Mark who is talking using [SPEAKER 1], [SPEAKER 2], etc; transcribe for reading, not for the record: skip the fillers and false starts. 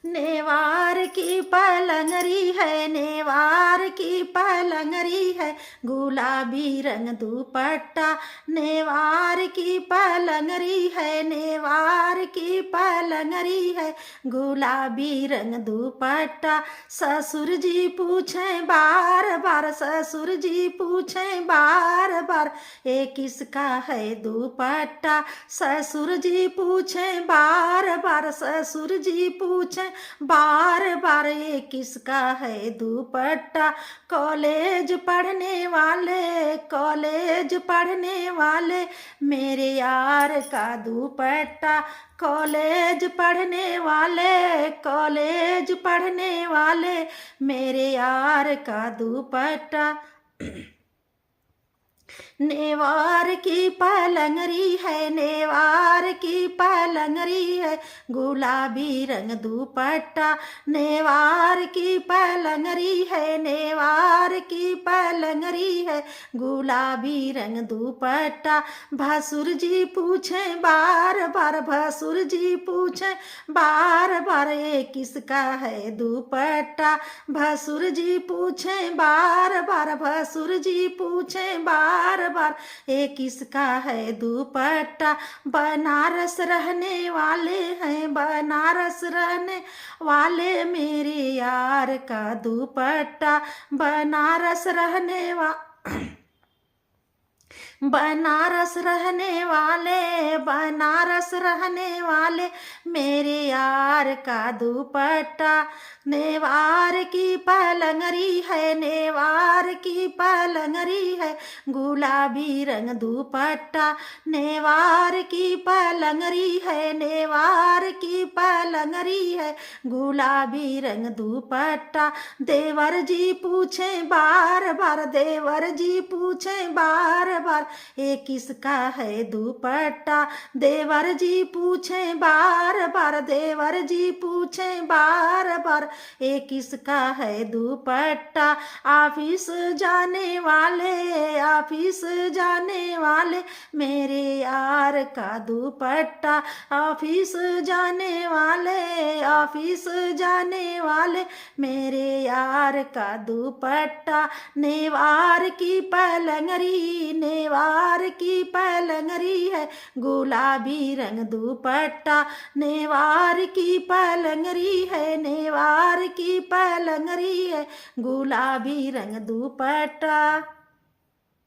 [SPEAKER 1] नेवार की पलंगरी है, नेवार की पलंगरी है, गुलाबी रंग दुपट्टा। नेवार की पलंगरी है, नेवार की पलंगरी है, गुलाबी रंग दुपट्टा। ससुर जी पूछें बार बार, ससुर जी पूछें बार बार, ये किसका है दुपट्टा। ससुर जी पूछें बार बार, ससुर जी पूछें बार बार, ये किसका है दुपट्टा। कॉलेज पढ़ने वाले, कॉलेज पढ़ने वाले, मेरे यार का दुपट्टा। कॉलेज पढ़ने वाले, कॉलेज पढ़ने वाले, मेरे यार का दुपट्टा। नेवार की पलंगरी है, नेवार की पलंगरी है, गुलाबी रंग दुपट्टा। नेवार की पलंगरी है, नेवार की पलंगरी है, गुलाबी रंग दुपट्टा। भसुर जी पूछें बार बार, भसुर जी पूछें बार बार, ये किसका है दुपट्टा। भसुर जी पूछें बार बार, भसुर जी पूछें बार बार, ये किसका है दुपट्टा। बनारस रहने वाले हैं, बनारस रहने वाले, मेरे यार का दुपट्टा। बनारस रहने बनारस रहने वाले, बनारस रहने वाले, मेरे यार का दुपट्टा। नेवार की पलंगरी है, नेवार की पलंगरी है, गुलाबी रंग दुपट्टा। नेवार की पलंगरी है, नेवार की पलंगरी है, गुलाबी रंग दुपट्टा। देवर जी पूछें बार बार, देवर जी पूछें बार बार, ये किसका है दुपट्टा। देवर जी पूछें बार बार, देवर जी पूछें बार बार, ये किसका है दुपट्टा। ऑफिस जाने वाले, ऑफिस जाने वाले, मेरे यार का दुपट्टा। ऑफिस जाने वाले, ऑफिस जाने वाले, मेरे यार का दुपट्टा। नेवार की पलंगरी, नेवार की पलंगरी है, गुलाबी रंग दुपट्टा। नेवार की पलंगरी है, नेवार की पलंगरी है, गुलाबी रंग दुपट्टा।